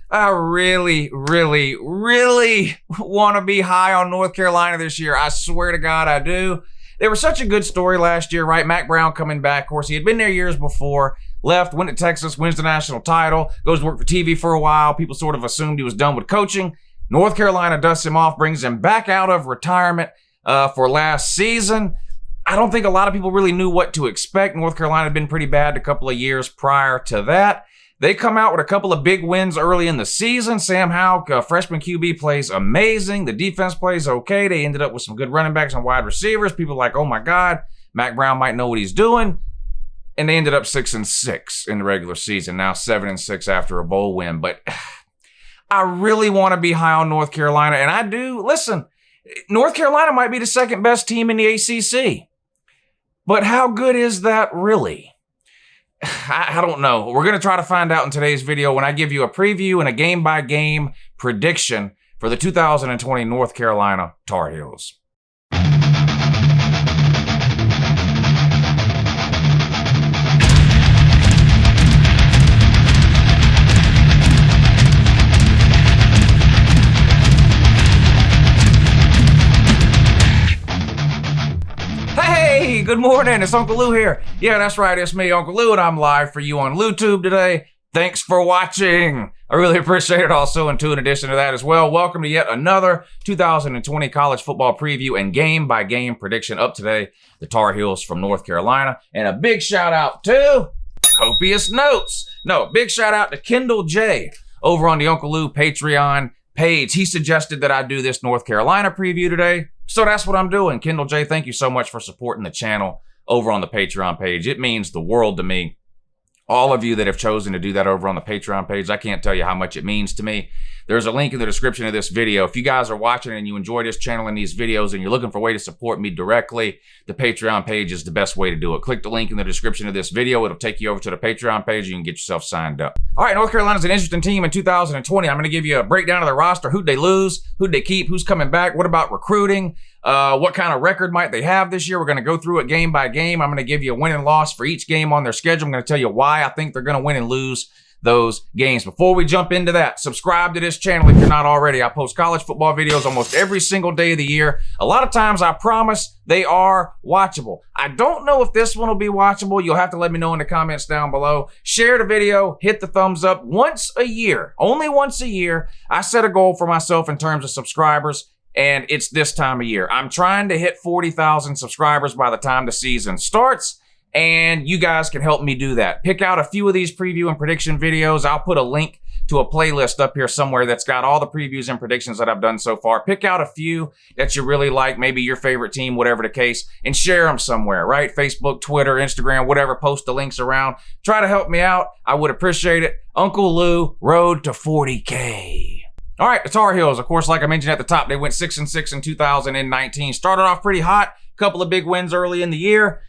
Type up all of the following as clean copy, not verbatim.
I really want to be high on North Carolina this year. I swear to God I do. They were such a good story last year, right? Mack Brown coming back. Of course, he had been there years before, left, went to Texas, wins the national title, goes to work for TV for a while. People sort of assumed he was done with coaching. North Carolina dusts him off, brings him back out of retirement for last season. I don't think a lot of people really knew what to expect. North Carolina had been pretty bad a couple of years prior to that. They come out with a couple of big wins early in the season. Sam Howell, freshman QB, plays amazing. The defense plays okay. They ended up with some good running backs and wide receivers. People are like, oh my God, Mack Brown might know what he's doing. And they ended up 6-6 in the regular season. Now 7-6 after a bowl win. But I really want to be high on North Carolina. And I do. Listen, North Carolina might be the second best team in the ACC. But how good is that really? I don't know. We're going to try to find out in today's video when I give you a preview and a game-by-game prediction for the 2020 North Carolina Tar Heels. Hey, good morning. It's Uncle Lou here. Yeah, that's right. It's me, Uncle Lou, and I'm live for you on LouTube today. Thanks for watching. I really appreciate it. Also, in addition to that as well, welcome to yet another 2020 college football preview and game-by-game prediction. Up today, the Tar Heels from North Carolina. And a big shout out to Copious Notes. No, big shout out to Kendall J over on the Uncle Lou Patreon page. He suggested that I do this North Carolina preview today. So that's what I'm doing. Kendall J, thank you so much for supporting the channel over on the Patreon page. It means the world to me. All of you that have chosen to do that over on the Patreon page, I can't tell you how much it means to me. There's a link in the description of this video. If you guys are watching and you enjoy this channel and these videos and you're looking for a way to support me directly, the Patreon page is the best way to do it. Click the link in the description of this video. It'll take you over to the Patreon page and you can get yourself signed up. All right, North Carolina's an interesting team in 2020. I'm going to give you a breakdown of the roster. Who'd they lose? Who'd they keep? Who's coming back? What about recruiting? What kind of record might they have this year? We're going to go through it game by game. I'm going to give you a win and loss for each game on their schedule. I'm going to tell you why I think they're going to win and lose those games. Before we jump into that, subscribe to this channel if you're not already. I post college football videos almost every single day of the year. A lot of times I promise they are watchable. I don't know if this one will be watchable. You'll have to let me know in the comments down below. Share the video, hit the thumbs up. Once a year, only once a year, I set a goal for myself in terms of subscribers, and it's this time of year. I'm trying to hit 40,000 subscribers by the time the season starts. And you guys can help me do that. Pick out a few of these preview and prediction videos. I'll put a link to a playlist up here somewhere that's got all the previews and predictions that I've done so far. Pick out a few that you really like, maybe your favorite team, whatever the case, and share them somewhere, right? Facebook, Twitter, Instagram, whatever. Post the links around. Try to help me out. I would appreciate it. Uncle Lou, road to 40K. All right, the Tar Heels, of course, like I mentioned at the top, they went 6-6 in 2019. Started off pretty hot. Couple of big wins early in the year.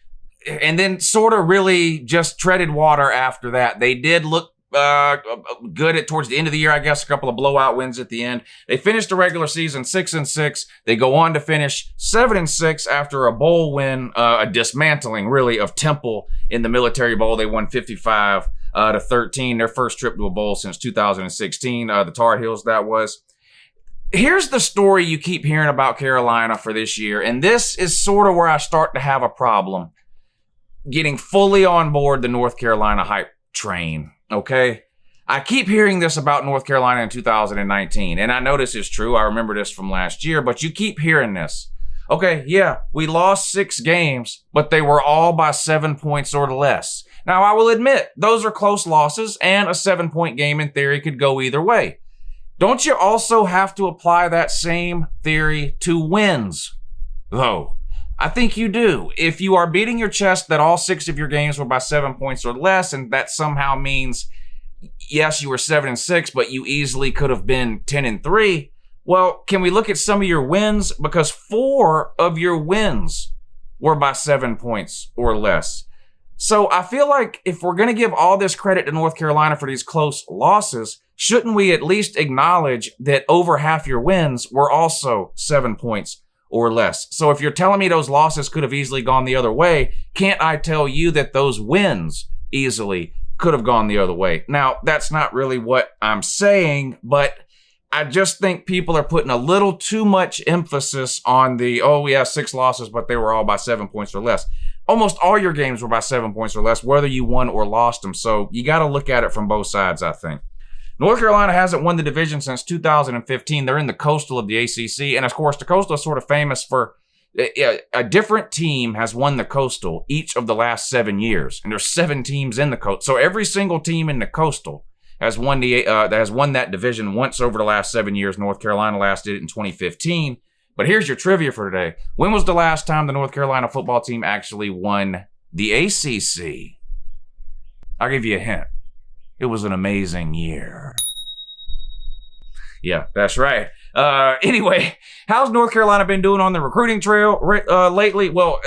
And then sort of really just treaded water after that. They did look good towards the end of the year, I guess, a couple of blowout wins at the end. They finished the regular season 6-6. They go on to finish 7-6 after a bowl win, a dismantling, really, of Temple in the Military Bowl. They won 55-13, their first trip to a bowl since 2016. The Tar Heels, that was. Here's the story you keep hearing about Carolina for this year, and this is sort of where I start to have a problem getting fully on board the North Carolina hype train, okay? I keep hearing this about North Carolina in 2019, and I know this is true. I remember this from last year, but you keep hearing this. Okay, yeah, we lost 6 games, but they were all by 7 points or less. Now, I will admit, those are close losses, and a 7-point game in theory could go either way. Don't you also have to apply that same theory to wins, though? I think you do. If you are beating your chest that all 6 of your games were by 7 points or less, and that somehow means, yes, you were 7-6, but you easily could have been 10-3, well, can we look at some of your wins? Because 4 of your wins were by 7 points or less. So I feel like if we're going to give all this credit to North Carolina for these close losses, shouldn't we at least acknowledge that over half your wins were also 7 points or less? So if you're telling me those losses could have easily gone the other way, can't I tell you that those wins easily could have gone the other way. Now, that's not really what I'm saying, but I just think people are putting a little too much emphasis on the, oh, we have 6 losses, but they were all by 7 points or less. Almost all your games were by 7 points or less, whether you won or lost them. So you got to look at it from both sides, I think. North Carolina hasn't won the division since 2015. They're in the Coastal of the ACC. And of course, the Coastal is sort of famous for a different team has won the Coastal each of the last 7 years. And there's 7 teams in the Coastal. So every single team in the Coastal has won that division once over the last 7 years. North Carolina last did it in 2015. But here's your trivia for today. When was the last time the North Carolina football team actually won the ACC? I'll give you a hint. It was an amazing year. Yeah, that's right. Anyway, how's North Carolina been doing on the recruiting trail lately? Well,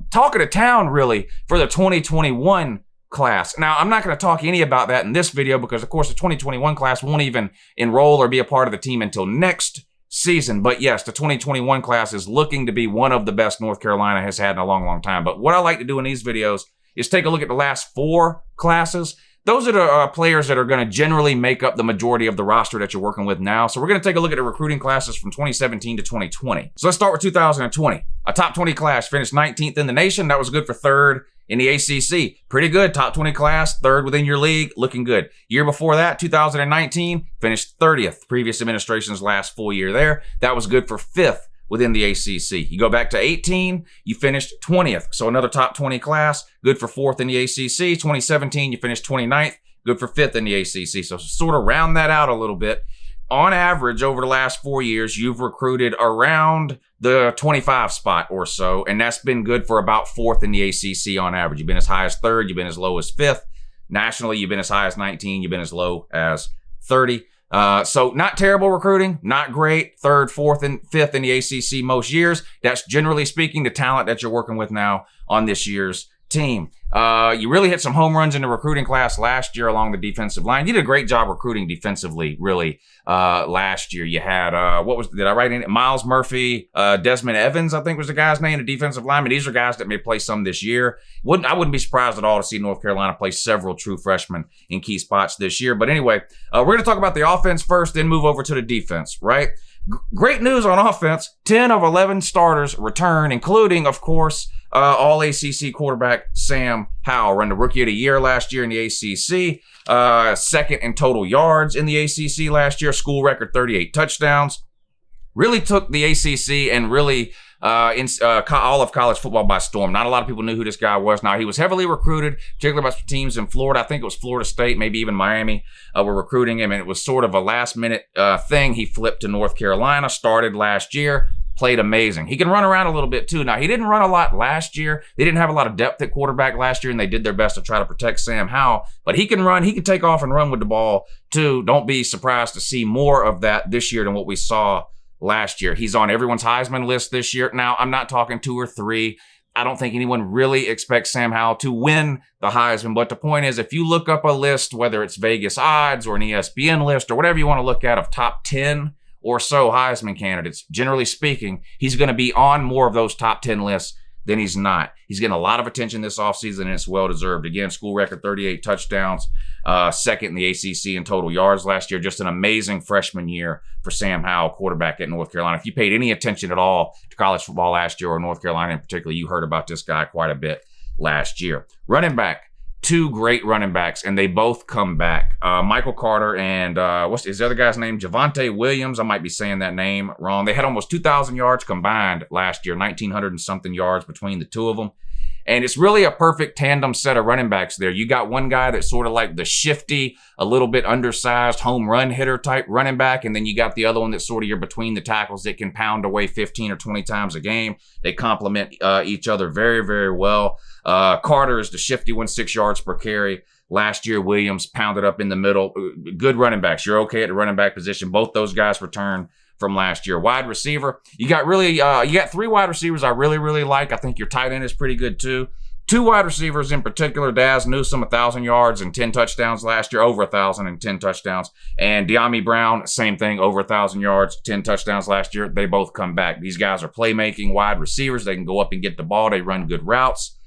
talking to town, really, for the 2021 class. Now, I'm not going to talk any about that in this video because, of course, the 2021 class won't even enroll or be a part of the team until next season. But yes, the 2021 class is looking to be one of the best North Carolina has had in a long, long time. But what I like to do in these videos is take a look at the last 4 classes. Those are the players that are going to generally make up the majority of the roster that you're working with now. So we're going to take a look at the recruiting classes from 2017 to 2020. So let's start with 2020. A top 20 class finished 19th in the nation. That was good for 3rd in the ACC. Pretty good. Top 20 class, 3rd within your league. Looking good. Year before that, 2019, finished 30th. Previous administration's last full year there. That was good for 5th within the ACC. You go back to 18, you finished 20th. So another top 20 class, good for 4th in the ACC. 2017, you finished 29th, good for 5th in the ACC. So sort of round that out a little bit. On average, over the last 4 years, you've recruited around the 25 spot or so, and that's been good for about 4th in the ACC on average. You've been as high as 3rd, you've been as low as 5th. Nationally, you've been as high as 19, you've been as low as 30. So not terrible recruiting, not great. 3rd, 4th, and 5th in the ACC most years. That's generally speaking the talent that you're working with now on this year's team. You really hit some home runs in the recruiting class last year along the defensive line. You did a great job recruiting defensively, really, last year. You had, did I write in it? Miles Murphy, Desmond Evans, I think was the guy's name, the defensive lineman. These are guys that may play some this year. I wouldn't be surprised at all to see North Carolina play several true freshmen in key spots this year. But anyway, we're going to talk about the offense first, then move over to the defense, right? Great news on offense. 10 of 11 starters return, including, of course, all ACC quarterback Sam Howell, ran the Rookie of the Year last year in the ACC, 2nd in total yards in the ACC last year, school record 38 touchdowns. Really took the ACC and really all of college football by storm. Not a lot of people knew who this guy was. Now, he was heavily recruited, particularly by some teams in Florida. I think it was Florida State, maybe even Miami were recruiting him, and it was sort of a last-minute thing. He flipped to North Carolina, started last year, played amazing. He can run around a little bit too. Now, he didn't run a lot last year. They didn't have a lot of depth at quarterback last year, and they did their best to try to protect Sam Howell. But he can run. He can take off and run with the ball too. Don't be surprised to see more of that this year than what we saw last year. He's on everyone's Heisman list this year. Now, I'm not talking 2 or 3. I don't think anyone really expects Sam Howell to win the Heisman. But the point is, if you look up a list, whether it's Vegas odds or an ESPN list or whatever you want to look at of top 10 or so Heisman candidates, generally speaking, he's going to be on more of those top 10 lists than he's not. He's getting a lot of attention this offseason, and it's well-deserved. Again, school record 38 touchdowns, 2nd in the ACC in total yards last year. Just an amazing freshman year for Sam Howell, quarterback at North Carolina. If you paid any attention at all to college football last year, or North Carolina in particular, you heard about this guy quite a bit last year. Running back. 2 great running backs, and they both come back. Michael Carter and what's the other guy's name? Javonte Williams. I might be saying that name wrong. They had almost 2,000 yards combined last year, 1,900 and something yards between the two of them. And it's really a perfect tandem set of running backs there. You got one guy that's sort of like the shifty, a little bit undersized home run hitter type running back. And then you got the other one that's sort of your between the tackles that can pound away 15 or 20 times a game. They complement each other very, very well. Carter is the shifty one, 6 yards per carry. Last year, Williams pounded up in the middle. Good running backs. You're okay at the running back position. Both those guys return from last year. Wide receiver, you got 3 wide receivers I really, really like. I think your tight end is pretty good too. 2 wide receivers in particular, Daz Newsome, 1,000 yards and 10 touchdowns last year, over 1,000 and 10 touchdowns. And De'Ami Brown, same thing, over 1,000 yards, 10 touchdowns last year. They both come back. These guys are playmaking wide receivers. They can go up and get the ball. They run good routes.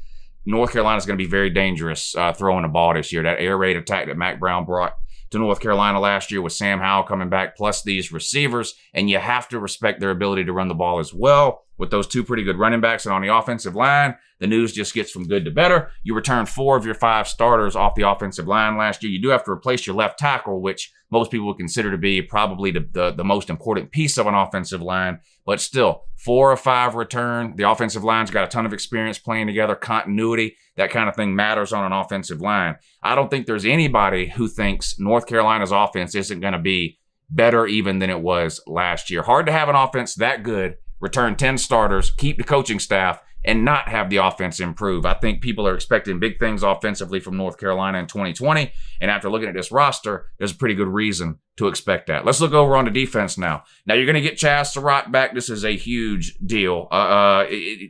North Carolina's going to be very dangerous throwing the ball this year. That air raid attack that Mack Brown brought to North Carolina last year with Sam Howell coming back, plus these receivers, and you have to respect their ability to run the ball as well. With those two pretty good running backs and on the offensive line, the news just gets from good to better. You return 4 of your 5 starters off the offensive line last year. You do have to replace your left tackle, which most people would consider to be probably the most important piece of an offensive line. But still, 4 of 5 return. The offensive line's got a ton of experience playing together, continuity, that kind of thing matters on an offensive line. I don't think there's anybody who thinks North Carolina's offense isn't going to be better even than it was last year. Hard to have an offense that good, return 10 starters, keep the coaching staff, and not have the offense improve. I think people are expecting big things offensively from North Carolina in 2020, and after looking at this roster, there's a pretty good reason to expect that. Let's look over on the defense now. Now, you're going to get Chaz Surratt back. This is a huge deal.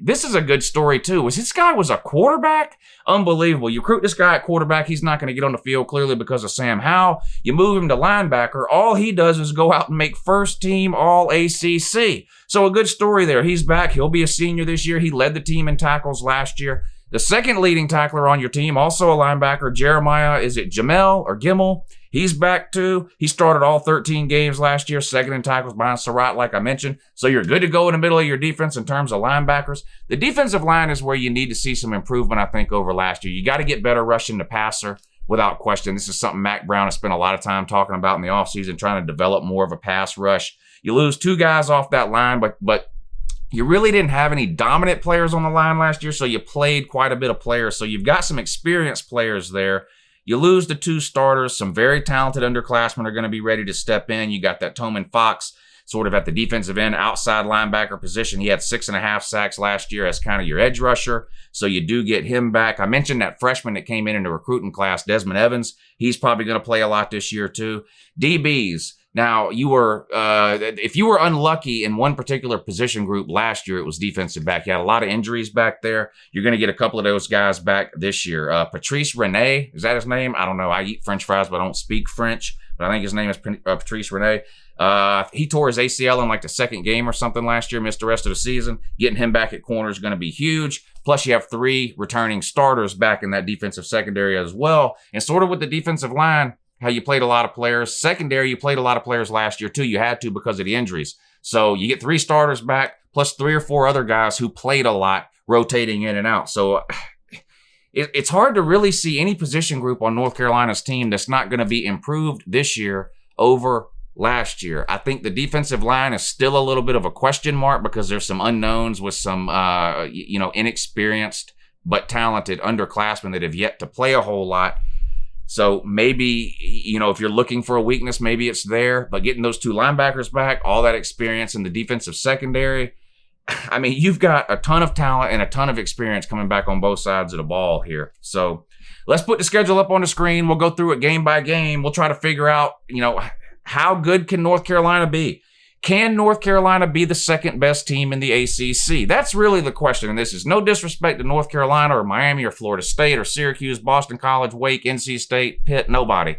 This is a good story, too. This guy was a quarterback? Unbelievable. You recruit this guy at quarterback, he's not going to get on the field clearly because of Sam Howell. You move him to linebacker, all he does is go out and make first-team All-ACC. So a good story there. He's back. He'll be a senior this year. He led the team in tackles last year. The second leading tackler on your team, also a linebacker, Jeremiah, is it Jamel or Gimmel? He's back too. He started all 13 games last year, second in tackles behind Surratt, like I mentioned. So you're good to go in the middle of your defense in terms of linebackers. The defensive line is where you need to see some improvement, I think, over last year. You got to get better rushing the passer without question. This is something Mack Brown has spent a lot of time talking about in the offseason, trying to develop more of a pass rush. You lose 2 guys off that line, but you really didn't have any dominant players on the line last year, so you played quite a bit of players. So you've got some experienced players there. You lose the 2 starters. Some very talented underclassmen are going to be ready to step in. You got that Toman Fox sort of at the defensive end, outside linebacker position. He had 6.5 sacks last year as kind of your edge rusher. So you do get him back. I mentioned that freshman that came in the recruiting class, Desmond Evans. He's probably going to play a lot this year too. DBs. Now, you were if you were unlucky in one particular position group last year, it was defensive back. You had a lot of injuries back there. You're going to get a couple of those guys back this year. Patrice Rene, is that his name? I don't know. I eat French fries, but I don't speak French. But I think his name is Patrice Rene. He tore his ACL in like the second game or something last year, missed the rest of the season. Getting him back at corner is going to be huge. Plus, you have 3 returning starters back in that defensive secondary as well. And sort of with the defensive line, how you played a lot of players. Secondary, you played a lot of players last year too. You had to because of the injuries. So you get 3 starters back, plus 3 or 4 other guys who played a lot, rotating in and out. So it's hard to really see any position group on North Carolina's team that's not going to be improved this year over last year. I think the defensive line is still a little bit of a question mark because there's some unknowns with some, inexperienced but talented underclassmen that have yet to play a whole lot. So maybe, if you're looking for a weakness, maybe it's there. But getting those 2 linebackers back, all that experience in the defensive secondary, I mean, you've got a ton of talent and a ton of experience coming back on both sides of the ball here. So let's put the schedule up on the screen. We'll go through it game by game. We'll try to figure out, how good can North Carolina be? Can North Carolina be the second best team in the ACC? That's really the question. And this is no disrespect to North Carolina or Miami or Florida State or Syracuse, Boston College, Wake, NC State, Pitt, nobody.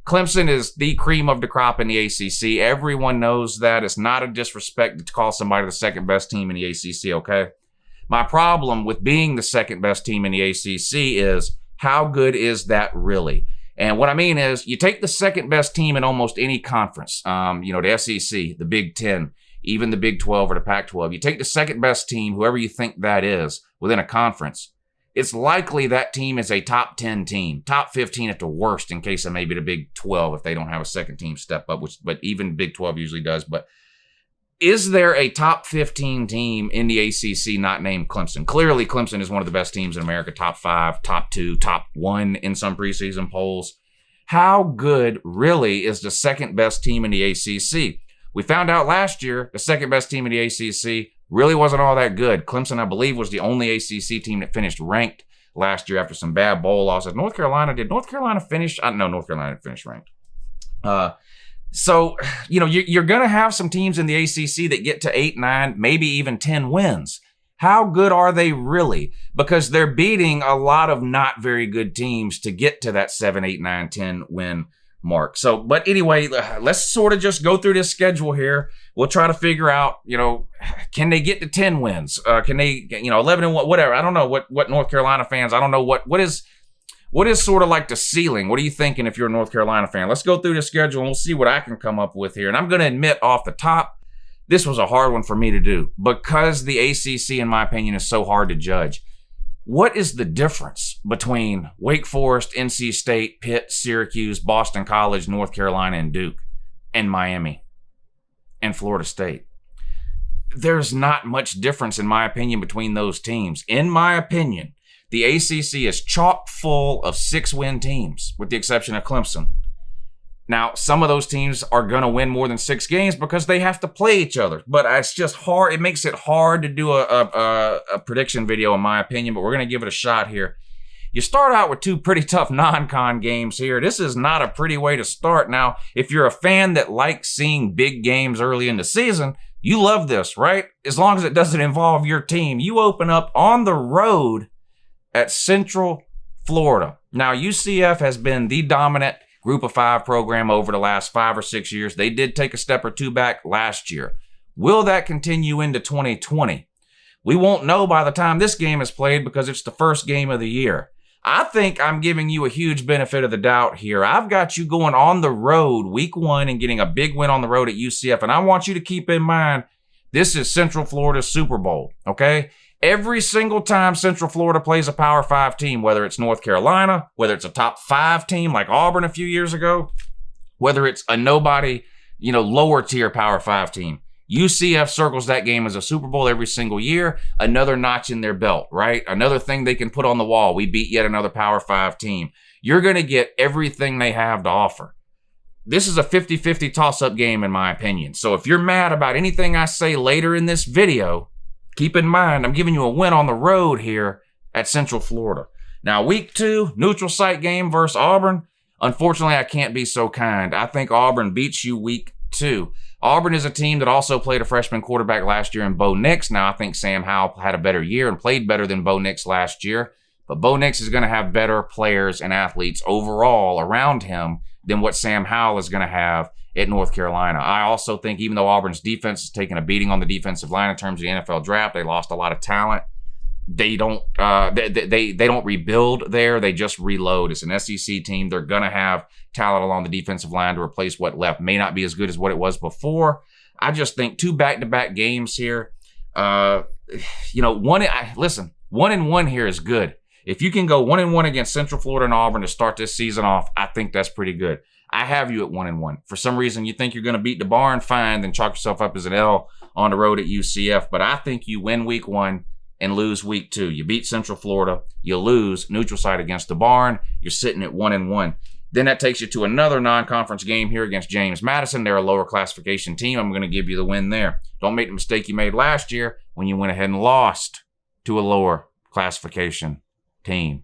Clemson is the cream of the crop in the ACC. Everyone knows that. It's not a disrespect to call somebody the second best team in the ACC, okay? My problem with being the second best team in the ACC is how good is that really? And what I mean is you take the second best team in almost any conference, the SEC, the Big Ten, even the Big 12 or the Pac-12. You take the second best team, whoever you think that is, within a conference. It's likely that team is a top 10 team, top 15 at the worst in case of maybe the Big 12 if they don't have a second team step up, but even Big 12 usually does. But is there a top 15 team in the ACC not named Clemson? Clearly, Clemson is one of the best teams in America, top 5, top 2, top 1 in some preseason polls. How good really is the second best team in the ACC? We found out last year the second best team in the ACC really wasn't all that good. Clemson, I believe, was the only ACC team that finished ranked last year after some bad bowl losses. Did North Carolina finish? No, North Carolina didn't finish ranked. So, you're going to have some teams in the ACC that get to 8, 9, maybe even 10 wins. How good are they really? Because they're beating a lot of not very good teams to get to that 7, 8, 9, 10 win mark. So, but anyway, let's sort of just go through this schedule here. We'll try to figure out, can they get to 10 wins? Can they, 11 and 1, whatever. I don't know what North Carolina fans, I don't know what is sort of like the ceiling. What are you thinking if you're a North Carolina fan? Let's go through the schedule and we'll see what I can come up with here. And I'm going to admit off the top, this was a hard one for me to do because the ACC, in my opinion, is so hard to judge. What is the difference between Wake Forest, NC State, Pitt, Syracuse, Boston College, North Carolina, and Duke, and Miami, and Florida State? There's not much difference, in my opinion, between those teams. In my opinion, the ACC is chock full of 6-win teams, with the exception of Clemson. Now, some of those teams are going to win more than 6 games because they have to play each other. But it's just hard. It makes it hard to do a prediction video, in my opinion. But we're going to give it a shot here. You start out with 2 pretty tough non-con games here. This is not a pretty way to start. Now, if you're a fan that likes seeing big games early in the season, you love this, right? As long as it doesn't involve your team. You open up on the road at Central Florida. Now, UCF has been the dominant Group of 5 program over the last 5 or 6 years. They did take a step or 2 back last year. Will that continue into 2020? We won't know by the time this game is played because it's the first game of the year. I think I'm giving you a huge benefit of the doubt here. I've got you going on the road week 1 and getting a big win on the road at UCF. And I want you to keep in mind, this is Central Florida's Super Bowl, okay? Every single time Central Florida plays a Power 5 team, whether it's North Carolina, whether it's a top 5 team like Auburn a few years ago, whether it's a nobody, lower tier Power 5 team, UCF circles that game as a Super Bowl every single year, another notch in their belt, right? Another thing they can put on the wall. We beat yet another Power 5 team. You're going to get everything they have to offer. This is a 50-50 toss-up game, in my opinion. So if you're mad about anything I say later in this video, keep in mind, I'm giving you a win on the road here at Central Florida. Now, week 2, neutral site game versus Auburn. Unfortunately, I can't be so kind. I think Auburn beats you week 2. Auburn is a team that also played a freshman quarterback last year in Bo Nix. Now, I think Sam Howell had a better year and played better than Bo Nix last year. But Bo Nix is going to have better players and athletes overall around him than what Sam Howell is going to have at North Carolina. I also think even though Auburn's defense has taken a beating on the defensive line in terms of the NFL draft, they lost a lot of talent. They don't they don't rebuild there. They just reload. It's an SEC team. They're going to have talent along the defensive line to replace what left. May not be as good as what it was before. I just think 2 back-to-back games here. 1-1 here is good. If you can go 1-1 against Central Florida and Auburn to start this season off, I think that's pretty good. I have you at 1-1. For some reason, you think you're going to beat the barn, fine, then chalk yourself up as an L on the road at UCF. But I think you win week 1 and lose week 2. You beat Central Florida, you lose neutral site against the barn, you're sitting at 1-1. Then that takes you to another non-conference game here against James Madison. They're a lower classification team. I'm going to give you the win there. Don't make the mistake you made last year when you went ahead and lost to a lower classification team.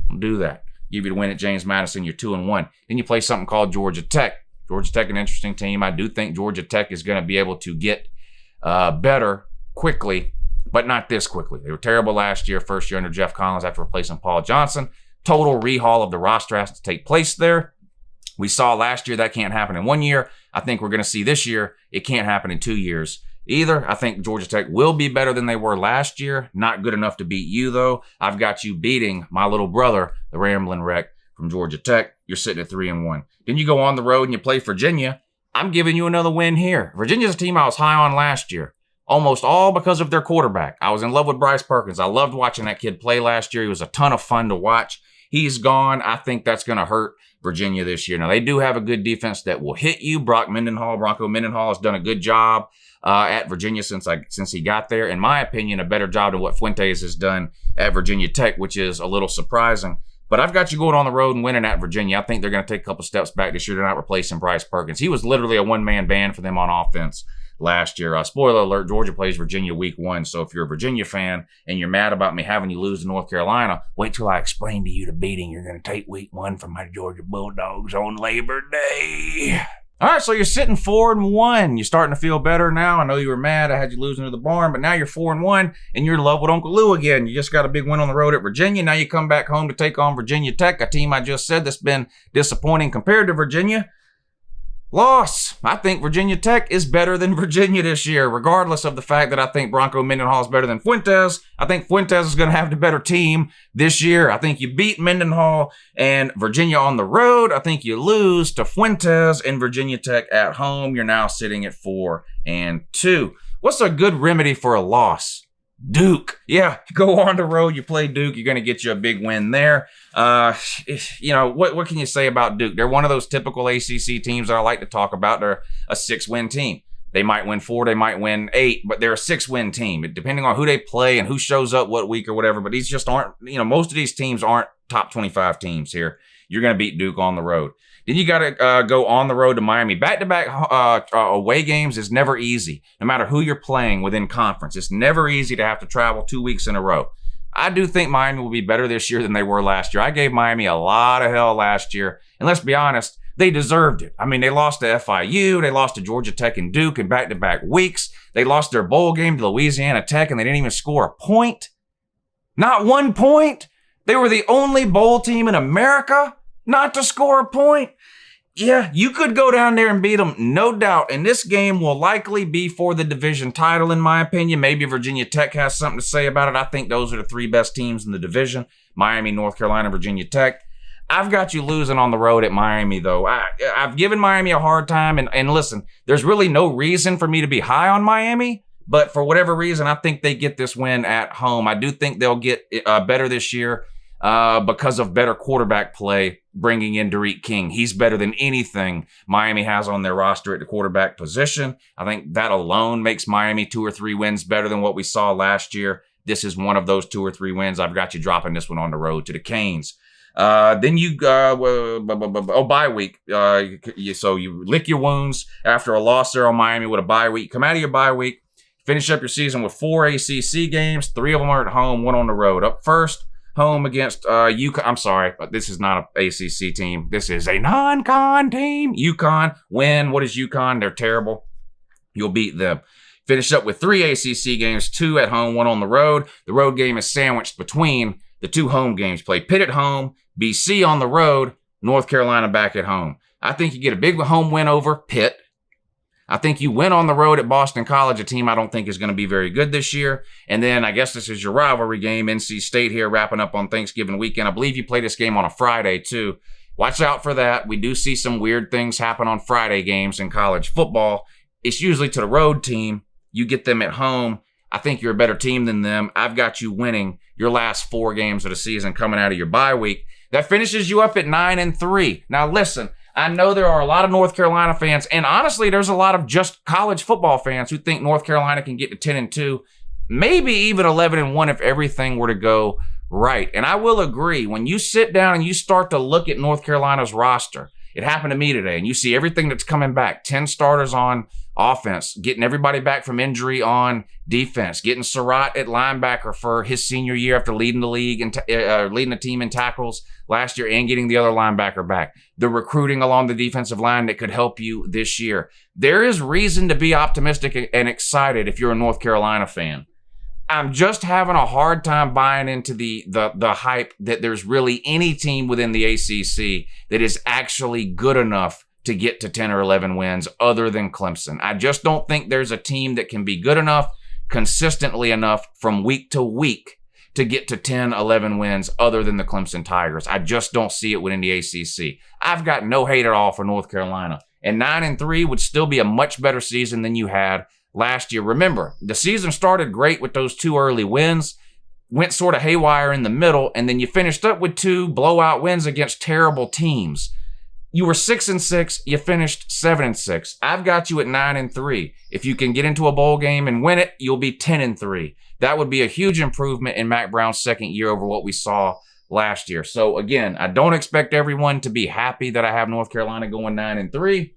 Don't do that. Give you the win at James Madison, you're 2-1. Then you play something called Georgia Tech. Georgia Tech, an interesting team. I do think Georgia Tech is going to be able to get better quickly, but not this quickly. They were terrible last year, first year under Jeff Collins after replacing Paul Johnson. Total rehaul of the roster has to take place there. We saw last year that can't happen in 1 year. I think we're going to see this year it can't happen in 2 years either. I think Georgia Tech will be better than they were last year. Not good enough to beat you, though. I've got you beating my little brother, the Ramblin' Wreck from Georgia Tech. You're sitting at 3-1. Then you go on the road and you play Virginia. I'm giving you another win here. Virginia's a team I was high on last year, almost all because of their quarterback. I was in love with Bryce Perkins. I loved watching that kid play last year. He was a ton of fun to watch. He's gone. I think that's going to hurt Virginia this year. Now, they do have a good defense that will hit you. Bronco Mendenhall has done a good job at Virginia since he got there. In my opinion, a better job than what Fuentes has done at Virginia Tech, which is a little surprising. But I've got you going on the road and winning at Virginia. I think they're going to take a couple steps back this year. They're not replacing Bryce Perkins. He was literally a one-man band for them on offense last year. Spoiler alert, Georgia plays Virginia week 1. So if you're a Virginia fan and you're mad about me having you lose to North Carolina, wait till I explain to you the beating you're going to take week 1 from my Georgia Bulldogs on Labor Day. All right, so you're sitting 4-1. You're starting to feel better now. I know you were mad I had you losing to the barn, but now you're 4-1, and you're in love with Uncle Lou again. You just got a big win on the road at Virginia. Now you come back home to take on Virginia Tech, a team I just said that's been disappointing compared to Virginia. Loss. I think Virginia Tech is better than Virginia this year, regardless of the fact that I think Bronco Mendenhall is better than Fuentes. I think Fuentes is going to have the better team this year. I think you beat Mendenhall and Virginia on the road. I think you lose to Fuentes and Virginia Tech at home. You're now sitting at 4-2. What's a good remedy for a loss? Duke. Yeah, go on the road, you play Duke, you're going to get you a big win there. What can you say about Duke? They're one of those typical ACC teams that I like to talk about. They're a 6-win team. They might win 4, they might win 8, but they're a 6-win team, depending on who they play and who shows up what week or whatever. But these just aren't, most of these teams aren't top 25 teams here. You're going to beat Duke on the road. Then you got to go on the road to Miami. Back-to-back away games is never easy, no matter who you're playing within conference. It's never easy to have to travel 2 weeks in a row. I do think Miami will be better this year than they were last year. I gave Miami a lot of hell last year, and let's be honest, they deserved it. I mean, they lost to FIU, they lost to Georgia Tech and Duke in back-to-back weeks. They lost their bowl game to Louisiana Tech, and they didn't even score a point. Not 1 point. They were the only bowl team in America not to score a point. Yeah, you could go down there and beat them, no doubt. And this game will likely be for the division title, in my opinion. Maybe Virginia Tech has something to say about it. I think those are the 3 best teams in the division: Miami, North Carolina, Virginia Tech. I've got you losing on the road at Miami, though. I've given Miami a hard time. And listen, there's really no reason for me to be high on Miami. But for whatever reason, I think they get this win at home. I do think they'll get better this year because of better quarterback play, bringing in Derek King. He's better than anything Miami has on their roster at the quarterback position. I think that alone makes Miami 2 or 3 wins better than what we saw last year. This is one of those 2 or 3 wins. I've got you dropping this one on the road to the Canes. Then you bye week. So you lick your wounds after a loss there on Miami with a bye week. Come out of your bye week, finish up your season with 4 ACC games. 3 of them are at home, 1 on the road. Up first, home against UConn. I'm sorry, but this is not an ACC team. This is a non-con team. UConn win. What is UConn? They're terrible. You'll beat them. Finish up with 3 ACC games, 2 at home, 1 on the road. The road game is sandwiched between the 2 home games. Play Pitt at home, BC on the road, North Carolina back at home. I think you get a big home win over Pitt. I think you win on the road at Boston College, a team I don't think is going to be very good this year. And then I guess this is your rivalry game, NC State here, wrapping up on Thanksgiving weekend. I believe you play this game on a Friday, too. Watch out for that. We do see some weird things happen on Friday games in college football. It's usually to the road team. You get them at home. I think you're a better team than them. I've got you winning your last 4 games of the season coming out of your bye week. That finishes you up at 9-3. Now, listen. I know there are a lot of North Carolina fans, and honestly, there's a lot of just college football fans who think North Carolina can get to 10-2, maybe even 11-1 if everything were to go right. And I will agree, when you sit down and you start to look at North Carolina's roster, it happened to me today, and you see everything that's coming back, 10 starters on offense, getting everybody back from injury on defense, getting Surratt at linebacker for his senior year after leading the league and leading the team in tackles last year and getting the other linebacker back. The recruiting along the defensive line that could help you this year. There is reason to be optimistic and excited if you're a North Carolina fan. I'm just having a hard time buying into the hype that there's really any team within the ACC that is actually good enough to get to 10 or 11 wins other than Clemson. I just don't think there's a team that can be good enough, consistently enough from week to week to get to 10, 11 wins other than the Clemson Tigers. I just don't see it within the ACC. I've got no hate at all for North Carolina. And 9-3 would still be a much better season than you had last year. Remember, the season started great with those 2 early wins, went sort of haywire in the middle, and then you finished up with 2 blowout wins against terrible teams. You were 6-6, you finished 7-6. I've got you at 9-3. If you can get into a bowl game and win it, you'll be 10-3. That would be a huge improvement in Mack Brown's second year over what we saw last year. So again, I don't expect everyone to be happy that I have North Carolina going 9-3.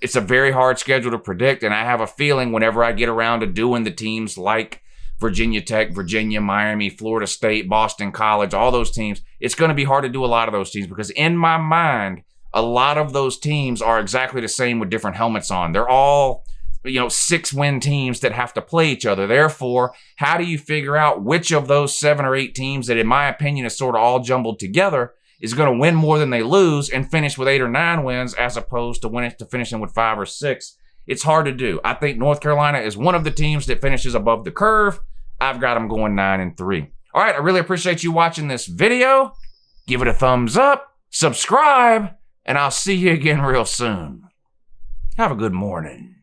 It's a very hard schedule to predict, and I have a feeling whenever I get around to doing the teams like Virginia Tech, Virginia, Miami, Florida State, Boston College, all those teams, it's going to be hard to do a lot of those teams because in my mind, a lot of those teams are exactly the same with different helmets on. They're all, 6-win teams that have to play each other. Therefore, how do you figure out which of those 7 or 8 teams that, in my opinion, is sort of all jumbled together is going to win more than they lose and finish with 8 or 9 wins as opposed to finishing with 5 or 6? It's hard to do. I think North Carolina is one of the teams that finishes above the curve. I've got them going 9-3. All right, I really appreciate you watching this video. Give it a thumbs up, subscribe, and I'll see you again real soon. Have a good morning.